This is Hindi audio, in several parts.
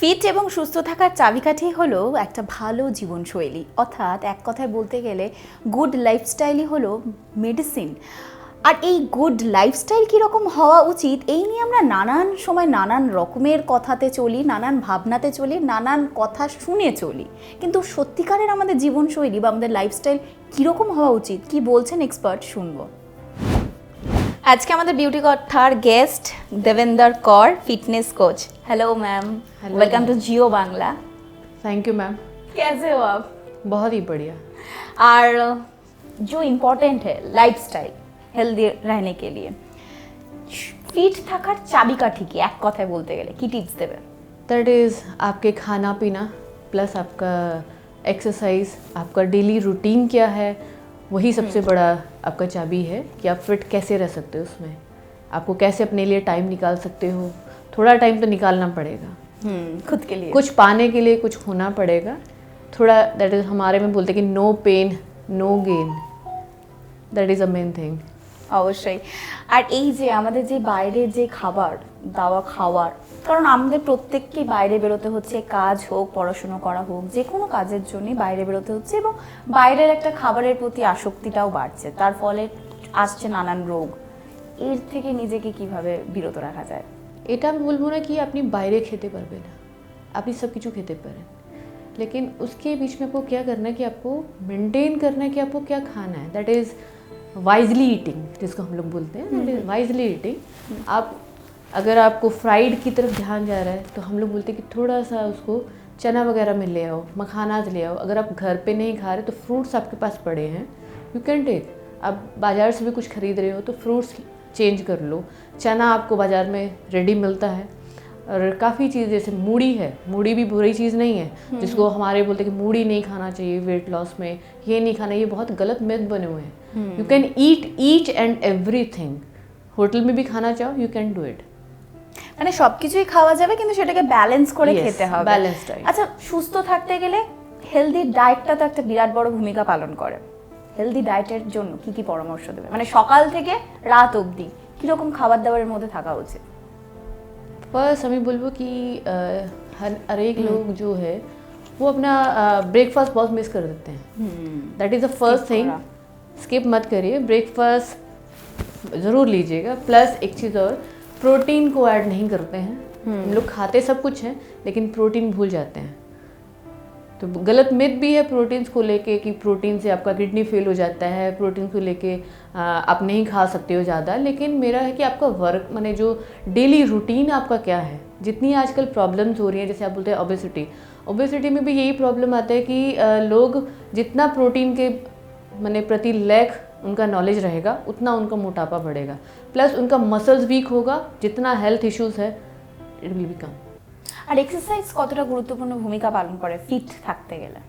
ফিট এবং সুস্থ থাকার চাবিকাঠি হলো একটা ভালো জীবনশৈলী, অর্থাৎ এক কথায় বলতে গেলে গুড লাইফস্টাইলই হলো মেডিসিন। আর এই গুড লাইফস্টাইল কীরকম হওয়া উচিত এই নিয়ে আমরা নানান সময় নানান রকমের কথাতে চলি, নানান ভাবনাতে চলি, নানান কথা শুনে চলি, কিন্তু সত্যিকারের আমাদের জীবনশৈলী বা আমাদের লাইফস্টাইল কীরকম হওয়া উচিত কি বলছেন এক্সপার্ট শুনবো। আজকে আমাদের বিউটি কথার guest Devender Kar, fitness coach. Hello ma'am, welcome to Jio Bangla. Thank you ma'am. कैसे हो आप? बहुत ही बढ़िया। और जो इम्पोर्टेंट है लाइफस्टाइल हेल्दी रहने के लिए ফিট থাকার চাবিকাঠি কি এক কথায় বলতে গেলে কি টিপস দেবে? दैट इज़ आपके खाना पीना प्लस आपका एक्सरसाइज, आपका डेली रूटीन क्या है, वही सबसे बड़ा आपका चाबी है कि आप फिट कैसे रह सकते हो। उसमें आपको कैसे अपने लिए टाइम निकाल सकते हो। थोड़ा टाइम तो निकालना पड़ेगा खुद के लिए, कुछ पाने के लिए कुछ होना पड़ेगा थोड़ा। दैट इज़ हमारे में बोलते हैं कि no pain no gain, that is a main thing. অবশ্যই। আর এই যে আমাদের যে বাইরের যে খাবার দাওয়া খাওয়ার, কারণ আমাদের প্রত্যেককেই বাইরে বেরোতে হচ্ছে, কাজ হোক পড়াশুনো করা হোক যে কোনো কাজের জন্যই বাইরে বেরোতে হচ্ছে, এবং বাইরের একটা খাবারের প্রতি আসক্তিটাও বাড়ছে, তার ফলে আসছে নানান রোগ। এর থেকে নিজেকে কিভাবে বিরত রাখা যায়? এটা আমি বলবো না कि আপনি বাইরে খেতে পারবে না, আপনি सब কিছু খেতে পারেন, लेकिन उसके बीच में आपको क्या करना है कि आपको मेंटेन करना है कि आपको क्या खाना है। दैट इज़ वाइजली ईटिंग, जिसको हम लोग बोलते हैं, दैट इज़ वाइजली ईटिंग। आप अगर आपको फ्राइड की तरफ ध्यान जा रहा है तो हम लोग बोलते हैं कि थोड़ा सा उसको चना वगैरह में ले आओ, मखानाज ले आओ। अगर आप घर पे नहीं खा रहे तो फ्रूट्स आपके पास पड़े हैं, यू कैन टेक। आप बाज़ार से भी कुछ खरीद रहे हो तो फ्रूट्स चेंज कर लो। चना आपको बाज़ार में रेडी मिलता है, और काफ़ी चीज़ जैसे मूढ़ी है, मूढ़ी भी बुरी चीज़ नहीं है, जिसको हमारे बोलते हैं कि मूढ़ी नहीं खाना चाहिए वेट लॉस में, ये नहीं खाना, ये बहुत गलत मिथ बने हुए हैं। You can eat each and everything. Hotel में भी खाना चाहो यू कैन डू इट। মানে সবকিছুই খাওয়া যাবে কিন্তু সেটাকে ব্যালেন্স করে Yes, খেতে হবে। balanced diet. আচ্ছা, সুস্থ থাকতে গেলে হেলদি ডায়েটটা তো একটা বিরাট বড় ভূমিকা পালন করে। হেলদি ডায়েটের জন্য কি কি পরামর্শ দেবে, মানে সকাল থেকে রাত অবধি কিরকম খাবার দাবারের মধ্যে থাকা উচিত? फर्स्ट हमें बोलबो कि हर एक लोग जो है वो अपना ब्रेकफास्ट बहुत मिस कर देते हैं। That is the first thing, skip मत करिए, ब्रेकफास्ट ज़रूर लीजिएगा। प्लस एक चीज़ और, प्रोटीन को ऐड नहीं करते हैं। हम लोग खाते सब कुछ हैं लेकिन प्रोटीन भूल जाते हैं। तो गलत मिथ भी है प्रोटीन्स को लेके कि प्रोटीन से आपका किडनी फेल हो जाता है, प्रोटीन को लेके आप नहीं खा सकते हो ज़्यादा। लेकिन मेरा है कि आपका वर्क माने जो डेली रूटीन आपका क्या है। जितनी आजकल प्रॉब्लम्स हो रही हैं, जैसे आप बोलते हैं ओबेसिटी, ओबेसिटी में भी यही प्रॉब्लम आता है कि लोग जितना प्रोटीन के माने प्रति लैक उनका नॉलेज रहेगा उतना उनका मोटापा बढ़ेगा, प्लस उनका मसल्स वीक होगा, जितना हेल्थ इश्यूज़ है इट विल बी कम। আর এক্সারসাইজ কতটা গুরুত্বপূর্ণ ভূমিকা পালন করে ফিট থাকতে গেলে?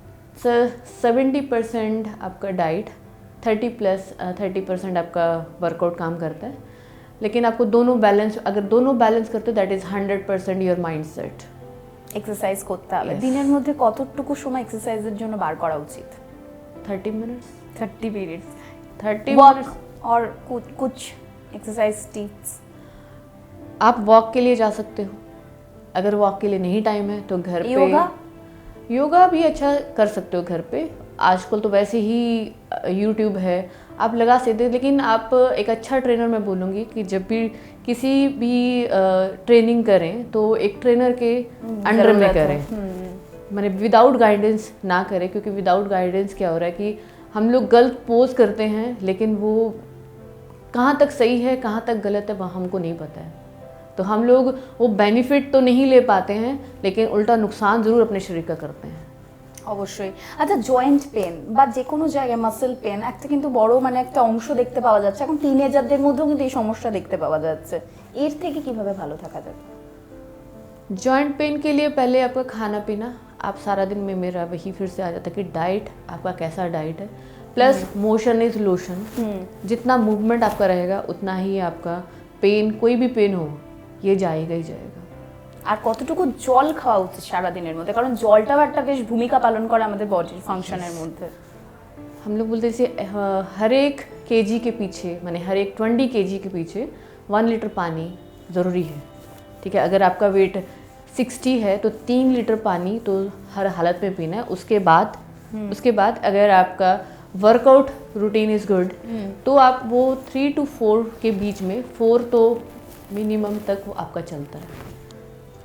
सर 70% आपका डाइट, 30% आपका वर्कआउट काम करता है। लेकिन आपको दोनों बैलेंस, अगर दोनों बैलेंस करते हो that is 100% your mind set. Exercise করতে হবে। Yes. দিনের মধ্যে কতটুকু সময় এক্সারসাইজের জন্য বার করা উচিত? 30 मिनट्स 30 मिनट्स 30 वॉक मिनट्स और कुछ एक्सरसाइज टिप्स? आप वॉक के लिए जा सकते हो। अगर वॉक के लिए नहीं टाइम है तो घर पे योगा भी अच्छा कर सकते हो घर पे। आजकल तो वैसे ही यूट्यूब है, आप लगा सकते हो। लेकिन आप एक अच्छा ट्रेनर मैं बोलूँगी कि जब भी किसी भी ट्रेनिंग करें तो एक ट्रेनर के अंडर में करें, मैंने विदाउट गाइडेंस ना करें। क्योंकि विदाउट गाइडेंस क्या हो रहा है कि हम लोग गलत पोज करते हैं, लेकिन वो कहाँ तक सही है कहाँ तक गलत है वह हमको नहीं पता है। तो हम लोग वो बेनिफिट तो नहीं ले पाते हैं, लेकिन उल्टा नुकसान ज़रूर अपने शरीर का करते हैं। অবশ্যই। আচ্ছা, জয়েন্ট পেন বা যে কোনো জায়গায় মাসেল পেন একটা কিন্তু বড় মানে একটা অংশ দেখতে পাওয়া যাচ্ছে এখন টিনেজারদের মধ্যেও, কিন্তু এই সমস্যা দেখতে পাওয়া যাচ্ছে। এর থেকে কিভাবে ভালো থাকা যাবে? जॉइंट पेन के लिए पहले आपका खाना पीना, आप सारा दिन में मेरा वही फिर से आ जाता है कि डाइट आपका कैसा डाइट है, प्लस मोशन इज लोशन। जितना मूवमेंट आपका रहेगा उतना ही आपका पेन, कोई भी पेन हो ये जाएगा ही जाएगा। আর কতটুকু জল খাওয়া উচিত সারা দিনের মধ্যে, কারণ জলটাও একটা বেশ ভূমিকা পালন করে আমাদের বডির ফাংশনের মধ্যে। हम लोग बोलते हैं जैसे हर एक केजी के पीछे, माने हर एक 20 kg के पीछे 1 लीटर पानी ज़रूरी है। ठीक है, अगर आपका वेट 60 है तो 3 लीटर पानी तो हर हालत में पीना है। उसके बाद अगर आपका वर्कआउट रूटीन इज़ गुड तो आप वो 3 to 4 के बीच में 4 तो মিনিমাম तक वो आपका चलता है।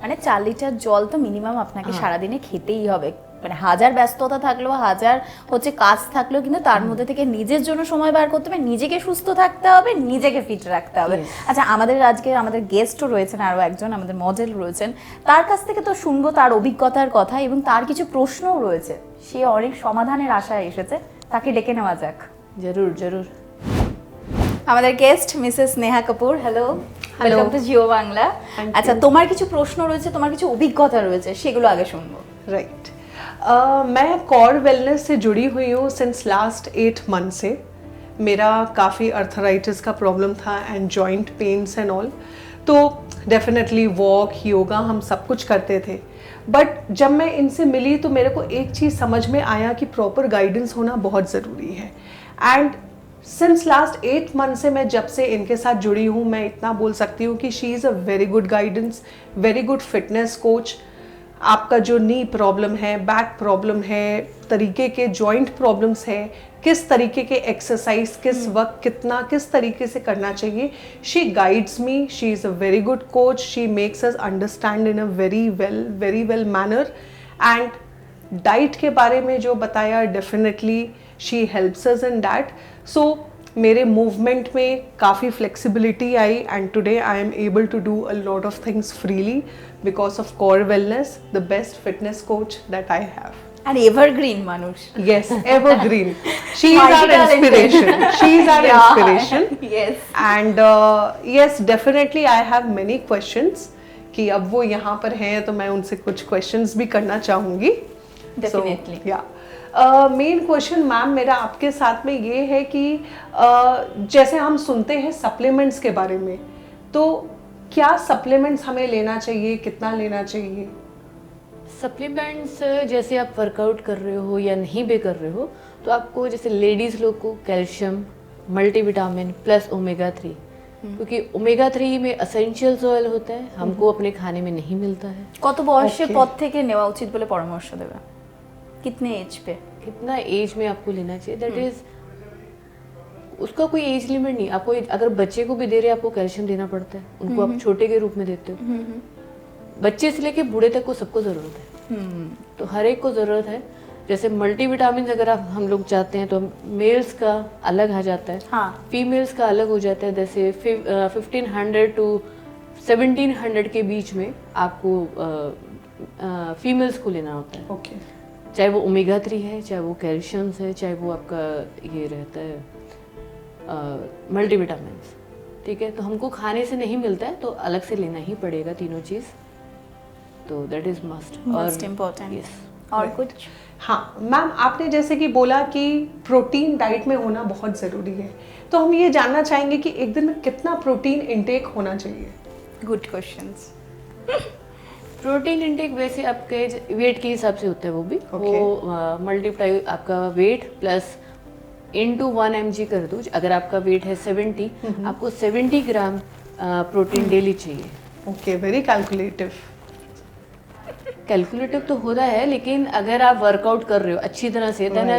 মানে 4 লিটার জল তো মিনিমাম আপনাকে সারাদিনে খেতেই হবে। মানে হাজার ব্যস্ততা থাকলেও হাজার হচ্ছে কাজ থাকলেও কিন্তু তার মধ্যে থেকে নিজের জন্য সময় বার করতে হবে, নিজেকে সুস্থ থাকতে হবে, নিজেকে ফিট রাখতে হবে। আচ্ছা, আমাদের গেস্টও রয়েছেন, আরও একজন আমাদের মডেল রয়েছেন, তার কাছ থেকে তো শুনবো তার অভিজ্ঞতার কথা এবং তার কিছু প্রশ্নও রয়েছে। সে অনেক সমাধানের আশায় এসেছে, তাকে ডেকে নেওয়া যাক। জরুর জরুর। আমাদের guest Mrs Neha Kapoor, hello, welcome to Jio Bangla. আচ্ছা, তোমার কিছু প্রশ্ন রয়েছে, তোমার কিছু অভিজ্ঞতা রয়েছে, সেগুলো আগে শুনবো। राइट मैं कॉर वेलनेस से जुड़ी हुई हूँ सिंस लास्ट 8 मंथ से। मेरा काफ़ी अर्थराइटिस का प्रॉब्लम था and joint pains and all, तो डेफिनेटली वॉक योगा हम सब कुछ करते थे। बट जब मैं इनसे मिली तो मेरे को एक चीज़ समझ में आया कि प्रॉपर गाइडेंस होना बहुत ज़रूरी है। एंड सिंस लास्ट 8 मंथ से मैं जब से इनके साथ जुड़ी हूँ, मैं इतना बोल सकती हूँ कि she is a very good guidance, very good fitness coach. आपका जो नी प्रॉब्लम है, बैक प्रॉब्लम है, तरीके के जॉइंट प्रॉब्लम्स है, किस तरीके के एक्सरसाइज किस वक्त कितना किस तरीके से करना चाहिए, she guides me. She is a very good coach, she makes us understand in a very well manner. And diet के बारे में जो बताया, definitely she helps us in that. So मेरे मूवमेंट में काफ़ी फ्लेक्सिबिलिटी आई and today I am able to do a lot of things freely because of core wellness, the best fitness coach that I have. আর এভারগ্রিন মানুষ। Yes, evergreen. She is our inspiration. She is our inspiration. Yes. And yes, definitely I have many questions कि अब वो यहाँ पर हैं तो मैं उनसे कुछ questions भी करना चाहूँगी। Definitely. मेन क्वेश्चन मैम मेरा आपके साथ में ये है कि जैसे हम सुनते हैं सप्लीमेंट्स के बारे में, तो क्या सप्लीमेंट्स हमें लेना चाहिए, कितना लेना चाहिए? सप्लीमेंट्स जैसे आप वर्कआउट कर रहे हो या नहीं भी कर रहे हो तो आपको जैसे लेडीज़ लोग को कैल्शियम, मल्टीविटामिन प्लस ओमेगा 3, क्योंकि ओमेगा 3 में एसेंशियल्स ऑयल होता है, हमको अपने खाने में नहीं मिलता है। কত বয়সের পর থেকে নেওয়া উচিত বলে পরামর্শ দেবে? कितने एज पे? कितना एज में आपको लेना चाहिए, दैट इज उसका कोई एज लिमिट नहीं। आपको अगर बच्चे को भी दे रहे हैं आपको कैल्शियम देना पड़ता है, उनको आप छोटे के रूप में देते हो। बच्चे से लेके बूढ़े तक को सबको ज़रूरत है, तो हर एक को ज़रूरत है। जैसे मल्टीविटामिन अगर आप हम लोग चाहते हैं तो मेल्स का अलग आ जाता है, हाँ, फीमेल्स का अलग हो जाता है। जैसे 1500 to 1700 के बीच में आपको फीमेल्स को लेना होता है। ओके। चाहे वो ओमेगा 3 है, चाहे वो कैल्शियम्स है, चाहे वो आपका ये रहता है मल्टीविटामिन्स, ठीक है। तो हमको खाने से नहीं मिलता है तो अलग से लेना ही पड़ेगा तीनों चीज़, तो दैट इज़ मोस्ट इम्पोर्टेंट। और कुछ? हाँ मैम, आपने जैसे कि बोला कि प्रोटीन डाइट में होना बहुत ज़रूरी है, तो हम ये जानना चाहेंगे कि एक दिन में कितना प्रोटीन इंटेक होना चाहिए? Good questions. प्रोटीन इंटेक वैसे आपके वेट के हिसाब से होता है, वो भी Okay. वो मल्टीप्लाई आपका वेट प्लस इनटू 1 mg कर दो। अगर आपका वेट है 70, आपको 70 ग्राम प्रोटीन डेली चाहिए। Okay, very calculative. कैलकुलेटिव तो होता है, लेकिन अगर आप वर्कआउट कर रहे हो अच्छी तरह से तो ना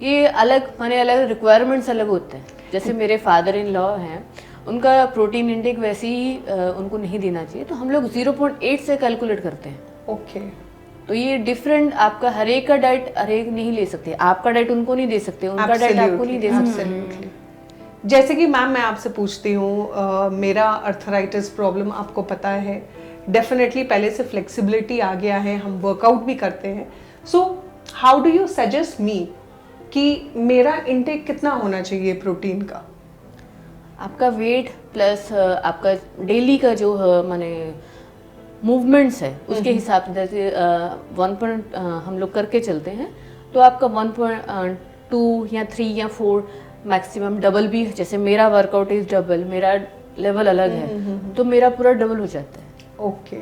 ये अलग माने अलग रिक्वायरमेंट्स अलग होते हैं। जैसे मेरे फादर इन लॉ हैं, उनका प्रोटीन इंटेक वैसे ही उनको नहीं देना चाहिए, तो हम लोग 0.8 से कैलकुलेट करते हैं। ओके। तो ये डिफरेंट, आपका हर एक का डाइट हर एक नहीं ले सकते, आपका डाइट उनको नहीं दे सकते, उनका डाइट आपको नहीं दे सकते। Absolutely. जैसे कि मैम मैं आपसे पूछती हूँ, मेरा अर्थराइटिस प्रॉब्लम आपको पता है, डेफिनेटली पहले से फ्लेक्सिबिलिटी आ गया है, हम वर्कआउट भी करते हैं। So how do you suggest me कि मेरा इंटेक कितना होना चाहिए प्रोटीन का? आपका वेट प्लस आपका डेली का जो माने मूवमेंट्स है उसके हिसाब से, जैसे 1 हम लोग करके चलते हैं तो आपका 1.2 या 3 या 4 मैक्सिमम, डबल भी। जैसे मेरा वर्कआउट इज डबल, मेरा लेवल अलग है तो मेरा पूरा डबल हो जाता है। ओके।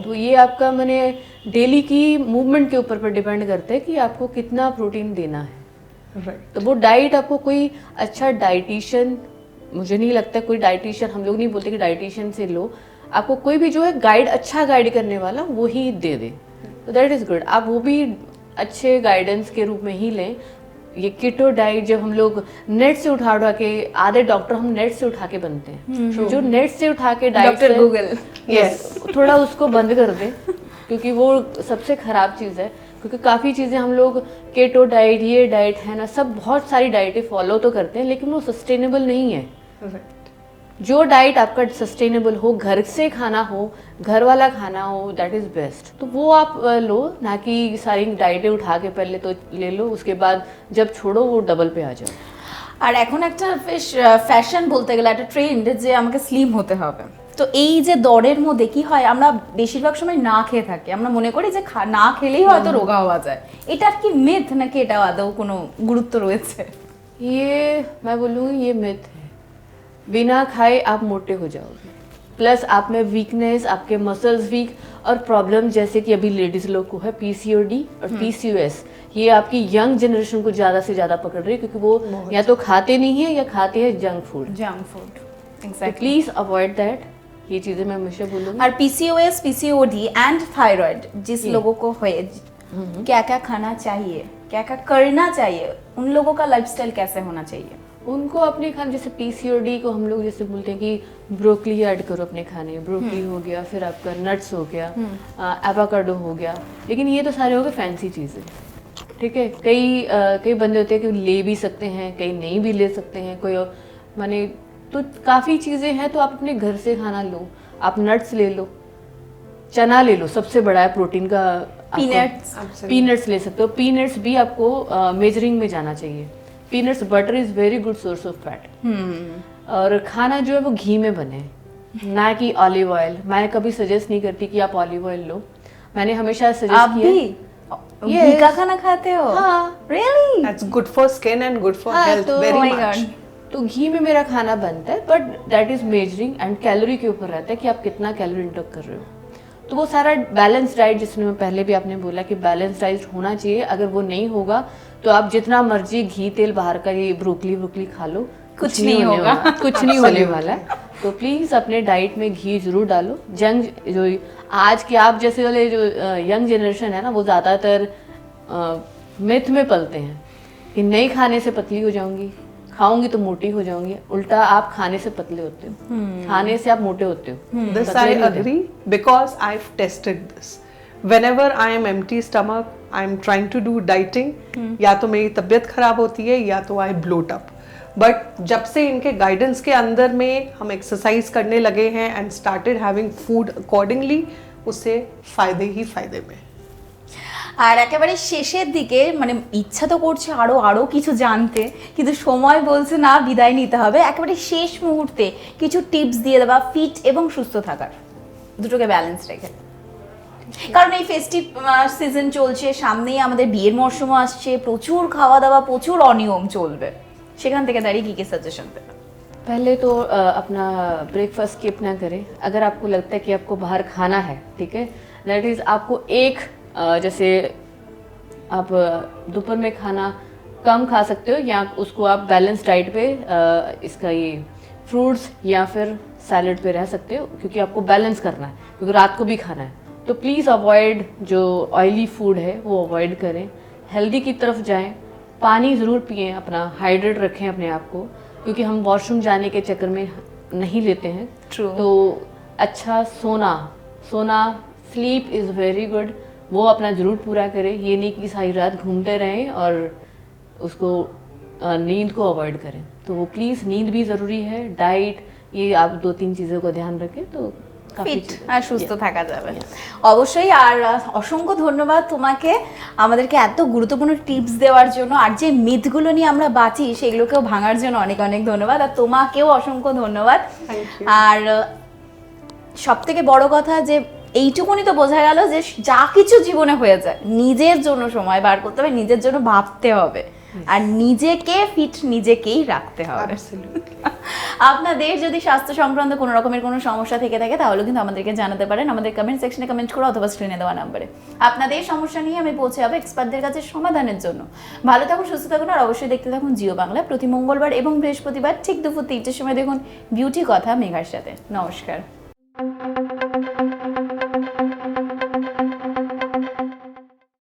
तो ये आपका मैंने डेली की मूवमेंट के ऊपर पर डिपेंड करता है कि आपको कितना प्रोटीन देना है। राइट। तो वो डाइट आपको कोई अच्छा डाइटिशियन, मुझे नहीं लगता कोई डाइटिशियन, हम लोग नहीं बोलते कि डाइटिशियन से लो, आपको कोई भी जो है गाइड, अच्छा गाइड करने वाला वो ही दे दे, तो दैट इज़ गुड। आप वो भी अच्छे गाइडेंस के रूप में ही लें। ये कीटो डाइट जब हम लोग नेट से उठा के, आधे डॉक्टर हम नेट से उठा के बनते हैं, जो नेट से उठा के डाइट, डॉक्टर गूगल, यस, थोड़ा उसको बंद कर दें क्योंकि वो सबसे खराब चीज़ है। क्योंकि काफ़ी चीज़ें हम लोग केटो डाइट, ये डाइट है ना, सब बहुत सारी डाइटें फॉलो तो करते हैं लेकिन वो सस्टेनेबल नहीं है। जो डाइट आपका सस्टेनेबल हो, घर से खाना हो, घर वाला खाना हो, दैट इज़ बेस्ट। तो वो आप लो, ना कि सारी डाइटें उठा के पहले तो ले लो, उसके बाद जब छोड़ो वो डबल पे आ जाओ। আর এখন একটা বেশ ফ্যাশন বলতে গেলে একটা ট্রেন্ড যে আমাকে স্লিম হতে হবে। তো এই যে দরের মধ্যে কি হয়, আমরা বেশিরভাগ সময় না খেয়ে থাকি, আমরা মনে করি যে না খেলেই হয়তো রোগা হওয়া যায়। এটার কি মিথ নাকি এটা আদৌ কোনো গুরুত্ব রয়েছে? ये मैं बोलूँगी ये मिथ है। बिना खाए आप मोटे हो जाओगे, प्लस आप में वीकनेस, आपके मसल्स वीक और प्रॉब्लम जैसे कि अभी लेडीज लोग को है पीसीओडी और पीसीओएस, ये आपकी यंग जनरेशन को ज़्यादा से ज़्यादा पकड़ रही है क्योंकि वो या तो खाते नहीं है या खाते हैं जंक फूड। জাঙ্ক ফুড, तो प्लीज़ अवॉइड दैट। ये चीज़ें मैं हमेशा बोलूँगी। और पीसीओएस, पीसीओडी एंड थायराइड जिस लोगों को है, क्या क्या खाना चाहिए, क्या क्या करना चाहिए, उन लोगों का लाइफस्टाइल कैसे होना चाहिए? उनको अपने खाने, जैसे पीसीओडी को हम लोग जैसे बोलते हैं कि ब्रोकली ऐड करो अपने खाने, ब्रोकली हो गया, फिर आपका नट्स हो गया, एवोकाडो हो गया, लेकिन ये तो सारे हो गए फैंसी चीज़ें, ठीक है। कई बंदे होते हैं कि ले भी सकते हैं, कई नहीं भी ले सकते हैं, कोई माने, तो काफ़ी चीज़ें हैं। तो आप अपने घर से खाना लो, आप नट्स ले लो, चना ले लो, सबसे बड़ा है प्रोटीन का, पीनट्स ले सकते हो। पीनट्स भी आपको मेजरिंग में जाना चाहिए। Peanuts, butter is very good source of fat. और खाना जो है वो घी में बने, ना कि ऑलिव ऑयल। मैं कभी सजेस्ट नहीं करती कि आप ऑलिव ऑयल लो, मैंने हमेशा सजेस्ट किया। घी का खाना खाते हो? हाँ, really? That's good for skin and good for health very much. तो घी में मेरा खाना बनता है, but that is measuring and calorie के ऊपर रहता है कि आप कितना कैलोरी इंटेक कर रहे हो। तो वो सारा बैलेंस डाइट, जिसमें मैं पहले भी आपने बोला कि बैलेंस डाइट होना चाहिए। अगर वो नहीं होगा तो आप जितना मर्जी घी तेल बाहर का ये ब्रोकली खा लो, कुछ नहीं होगा, कुछ नहीं होने वाला है। तो प्लीज़ अपने डाइट में घी जरूर डालो। जो आज के आप जैसे वाले जो यंग जनरेशन है ना, वो ज़्यादातर मिथ में पलते हैं कि नहीं खाने से पतली हो जाऊंगी, खाऊंगी तो मोटी हो जाऊंगी। उल्टा आप खाने से पतले होते हो, खाने से आप मोटे होते हो। This I agree because I've tested this. Whenever I am empty stomach, I am trying to do dieting. या तो मेरी तबीयत खराब होती है या तो I bloat up. बट जब से इनके गाइडेंस के अंदर में हम एक्सरसाइज करने लगे हैं and started having food accordingly, उससे फायदे ही फायदे में। আর একেবারে শেষের দিকে মানে ইচ্ছা তো করছে আরো আরো কিছু জানতে, কিন্তু সময় বলছে না, বিদায় নিতে হবে। একেবারে শেষ মুহূর্তে কিছু টিপস দিয়ে দেওয়া ফিট এবং সুস্থ থাকার, দুটোকে ব্যালেন্স রেখে। কারণ এই ফেস্টিভ সিজন চলছে, সামনেই আমাদের বিয়ের মরশুমও আসছে, প্রচুর খাওয়া দাওয়া, প্রচুর অনিয়ম চলবে, সেখান থেকে দাঁড়িয়ে কি সাজেশন দেবে? पहले तो अपना ब्रेकफास्ट स्किप ना करें। अगर आपको लगता है कि आपको बाहर खाना है, ठीक है, दैट इज़ आपको एक जैसे आप दोपहर में खाना कम खा सकते हो, या उसको आप बैलेंस डाइट पे इसका ये फ्रूट्स या फिर सैलड पे रह सकते हो, क्योंकि आपको बैलेंस करना है, क्योंकि रात को भी खाना है। तो प्लीज़ अवॉइड जो ऑयली फूड है वो अवॉइड करें, हेल्दी की तरफ जाएं। पानी ज़रूर पिएं, अपना हाइड्रेट रखें अपने आप को, क्योंकि हम वॉशरूम जाने के चक्कर में नहीं लेते हैं। True. तो अच्छा सोना स्लीप इज़ वेरी गुड, वो अपना ज़रूर पूरा करें। ये नहीं कि सारी रात घूमते रहें और उसको नींद को अवॉइड करें। तो वो प्लीज़ नींद भी ज़रूरी है, डाइट, ये आप 2-3 चीज़ों को ध्यान रखें तो ফিট আর সুস্থ থাকা যাবে অবশ্যই। আর অসংখ্য ধন্যবাদ তোমাকে আমাদেরকে এত গুরুত্বপূর্ণ টিপস দেওয়ার জন্য, আর যে মিথগুলো নিয়ে আমরা বাঁচি সেগুলোকেও ভাঙার জন্য অনেক অনেক ধন্যবাদ। আর তোমাকেও অসংখ্য ধন্যবাদ। আর সব থেকে বড় কথা যে এইটুকুনি তো বোঝা গেল যে যা কিছু জীবনে হয়ে যায়, নিজের জন্য সময় বার করতে হবে, নিজের জন্য ভাবতে হবে, আর নিজেকে ফিট নিজেকেই রাখতে হবে। আপনাদের যদি স্বাস্থ্য সংক্রান্ত কোনো রকমের কোনো সমস্যা থেকে থাকে তাহলে কিন্তু আমাদেরকে জানাতে পারেন, আমাদের কমেন্ট সেকশনে কমেন্ট করে অথবা স্ক্রিনে দেওয়া নম্বরে। আপনাদের সমস্যা নিয়ে আমি পৌঁছে যাবো এক্সপার্টদের কাছে সমাধানের জন্য। ভালো থাকুন, সুস্থ থাকুন, আর অবশ্যই দেখতে থাকুন জিও বাংলা। প্রতি মঙ্গলবার এবং বৃহস্পতিবার ঠিক দুপুর 3টের সময় দেখুন বিউটি কথা মেঘার সাথে। নমস্কার।